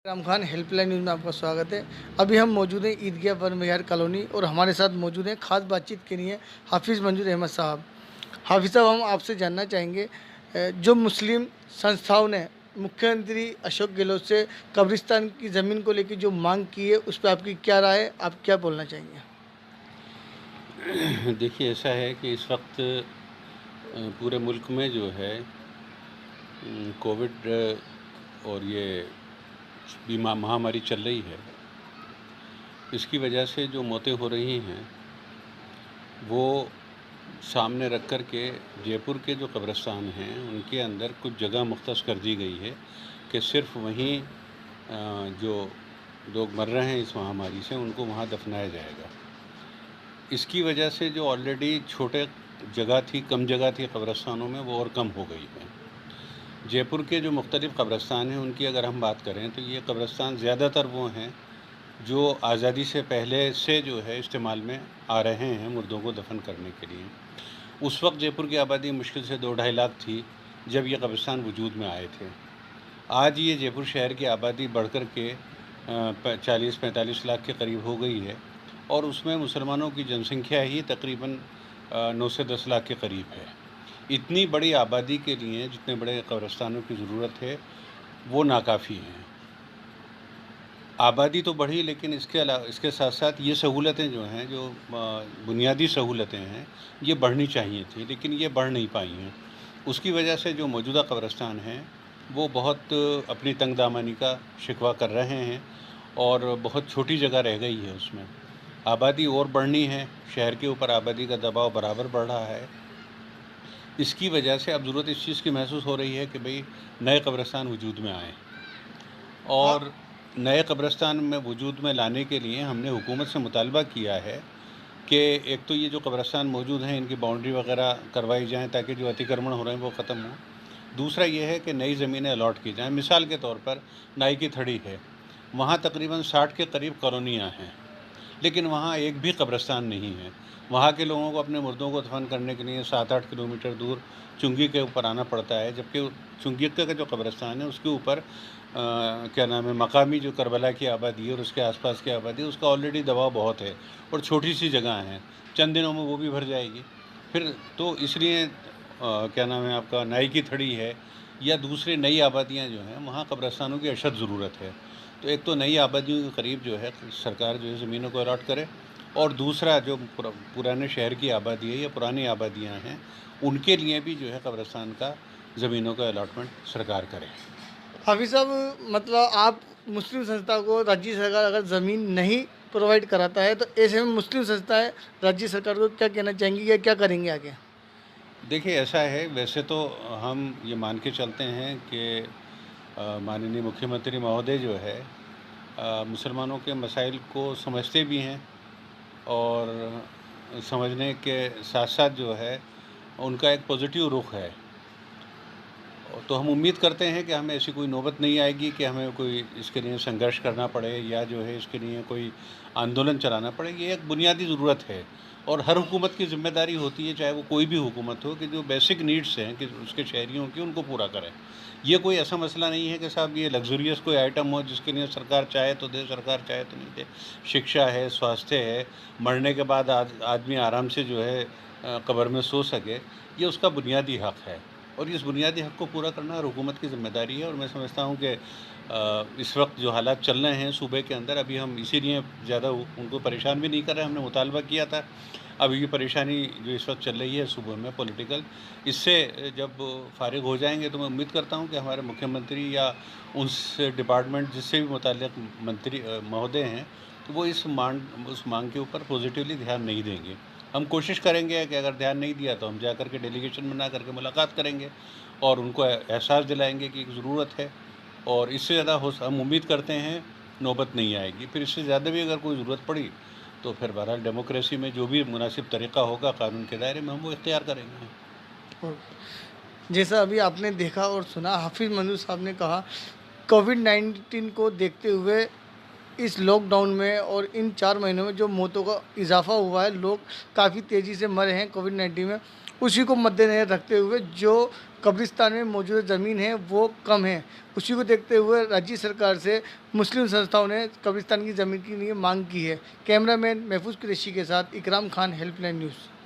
Ram Khan helpline news में आपका स्वागत है। अभी हम मौजूद हैं ईदगाह वन विहार कॉलोनी और हमारे साथ मौजूद हैं खास बातचीत के लिए हाफिज़ मंजूर अहमद साहब। हाफिज़ साहब, हम आपसे जानना चाहेंगे जो मुस्लिम संस्थाओं ने मुख्यमंत्री अशोक गहलोत से कब्रिस्तान की ज़मीन को लेकर जो मांग की है उस पर आपकी क्या राय है, आप क्या बोलना चाहेंगे? देखिए, ऐसा है कि इस वक्त पूरे मुल्क में जो है कोविड और ये बीमा महामारी चल रही है। इसकी वजह से जो मौतें हो रही हैं वो सामने रख कर के जयपुर के जो कब्रिस्तान हैं उनके अंदर कुछ जगह मुख्तस कर दी गई है कि सिर्फ वहीं जो लोग मर रहे हैं इस महामारी से उनको वहाँ दफनाया जाएगा। इसकी वजह से जो ऑलरेडी छोटे जगह थी, कम जगह थी कब्रिस्तानों में, वो और कम हो गई है। जयपुर के जो मुख्तलिफ़ कब्रिस्तान हैं उनकी अगर हम बात करें तो ये कब्रिस्तान ज़्यादातर वो हैं जो आज़ादी से पहले से जो है इस्तेमाल में आ रहे हैं मुर्दों को दफन करने के लिए। उस वक्त जयपुर की आबादी मुश्किल से 2-2.5 लाख थी जब ये कब्रिस्तान वजूद में आए थे। आज ये जयपुर शहर की आबादी बढ़ कर के 40-45 लाख के करीब हो गई है और उसमें मुसलमानों की जनसंख्या ही तकरीबन 9 से 10 लाख के करीब है। इतनी बड़ी आबादी के लिए जितने बड़े कब्रिस्तानों की ज़रूरत है वो नाकाफ़ी हैं। आबादी तो बढ़ी लेकिन इसके साथ साथ ये सहूलतें जो हैं, जो बुनियादी सहूलतें हैं, ये बढ़नी चाहिए थी लेकिन ये बढ़ नहीं पाई हैं। उसकी वजह से जो मौजूदा कब्रिस्तान हैं वो बहुत अपनी तंगदामनी का शिकवा कर रहे हैं और बहुत छोटी जगह रह गई है उसमें। आबादी और बढ़नी है, शहर के ऊपर आबादी का दबाव बराबर बढ़ रहा है। इसकी वजह से अब ज़रूरत इस चीज़ की महसूस हो रही है कि भई नए कब्रिस्तान वजूद में आएँ हाँ। और नए कब्रिस्तान में वजूद में लाने के लिए हमने हुकूमत से मुतालबा किया है कि एक तो ये जो कब्रिस्तान मौजूद हैं इनकी बाउंड्री वगैरह करवाई जाएँ ताकि जो अतिक्रमण हो रहे हैं वो ख़त्म हों। दूसरा ये है कि नई ज़मीनें अलॉट की जाएँ। मिसाल के तौर पर नाई की थड़ी है, वहाँ तकरीबन 60 के करीब कॉलोनियाँ हैं, लेकिन वहाँ एक भी कब्रिस्तान नहीं है। वहाँ के लोगों को अपने मुर्दों को दफन करने के लिए 7-8 किलोमीटर दूर चुंगी के ऊपर आना पड़ता है, जबकि चुंगी का जो कब्रिस्तान है उसके ऊपर क्या नाम है, मकामी जो करबला की आबादी है और उसके आसपास की आबादी है उसका ऑलरेडी दबाव बहुत है और छोटी सी जगह है, चंद दिनों में वो भी भर जाएगी। फिर तो इसलिए क्या नाम है आपका, नाई की थड़ी है या दूसरी नई आबादियाँ जो हैं वहाँ कब्रिस्तानों की अशद ज़रूरत है। तो एक तो नई आबादियों के करीब जो है सरकार जो है ज़मीनों को अलॉट करे और दूसरा जो पुराने शहर की आबादी है या पुरानी आबादियाँ हैं उनके लिए भी जो है कब्रिस्तान का ज़मीनों का अलॉटमेंट सरकार करे। हाफिज़ साहब, मतलब आप मुस्लिम संस्था को राज्य सरकार अगर ज़मीन नहीं प्रोवाइड कराता है तो ऐसे में मुस्लिम संस्थाएं राज्य सरकार को क्या कहना चाहेंगी या क्या करेंगे आगे? देखिए, ऐसा है, वैसे तो हम ये मान के चलते हैं कि माननीय मुख्यमंत्री महोदय जो है मुसलमानों के मसाइल को समझते भी हैं और समझने के साथ साथ जो है उनका एक पॉजिटिव रुख है। तो हम उम्मीद करते हैं कि हमें ऐसी कोई नौबत नहीं आएगी कि हमें कोई इसके लिए संघर्ष करना पड़े या जो है इसके लिए कोई आंदोलन चलाना पड़े। ये एक बुनियादी ज़रूरत है और हर हुकूमत की ज़िम्मेदारी होती है, चाहे वो कोई भी हुकूमत हो, कि जो बेसिक नीड्स हैं कि उसके शहरियों की उनको पूरा करें। ये कोई ऐसा मसला नहीं है कि साहब ये लग्ज़रियस कोई आइटम हो जिसके लिए सरकार चाहे तो दे, सरकार चाहे तो नहीं दे। शिक्षा है, स्वास्थ्य है, मरने के बाद आदमी आराम से जो है कब्र में सो सके, ये उसका बुनियादी हक़ है और इस बुनियादी हक़ को पूरा करना हर हुकूमत की ज़िम्मेदारी है। और मैं समझता हूँ कि इस वक्त जो हालात चल रहे हैं सूबे के अंदर, अभी हम इसीलिए ज़्यादा उनको परेशान भी नहीं कर रहे हैं। हमने मुतालबा किया था, अब ये परेशानी जो इस वक्त चल रही है सूबे में पॉलिटिकल, इससे जब फ़ारिग हो जाएंगे तो मैं उम्मीद करता हूँ कि हमारे मुख्यमंत्री या उस डिपार्टमेंट जिससे भी मुताल्लिक़ मंत्री महोदय हैं, तो वो उस मांग के ऊपर पॉजिटिवली ध्यान नहीं देंगे। हम कोशिश करेंगे कि अगर ध्यान नहीं दिया तो हम जा कर के डेलीगेशन बना करके मुलाकात करेंगे और उनको एहसास दिलाएंगे कि एक ज़रूरत है और इससे ज़्यादा हो हम उम्मीद करते हैं नौबत नहीं आएगी। फिर इससे ज़्यादा भी अगर कोई ज़रूरत पड़ी तो फिर बहरहाल डेमोक्रेसी में जो भी मुनासिब तरीक़ा होगा कानून के दायरे में हम वो इख्तियार करेंगे। और जैसा अभी आपने देखा और सुना, हाफिज़ मंजूर साहब ने कहा कोविड-19 को देखते हुए इस लॉकडाउन में और इन 4 महीनों में जो मौतों का इजाफ़ा हुआ है, लोग काफ़ी तेज़ी से मरे हैं कोविड-19 में उसी को मद्देनज़र रखते हुए जो कब्रिस्तान में मौजूद ज़मीन है वो कम है, उसी को देखते हुए राज्य सरकार से मुस्लिम संस्थाओं ने कब्रिस्तान की ज़मीन के लिए मांग की है। कैमरामैन महफूज कुरैशी के साथ इकराम खान, हेल्पलाइन न्यूज़।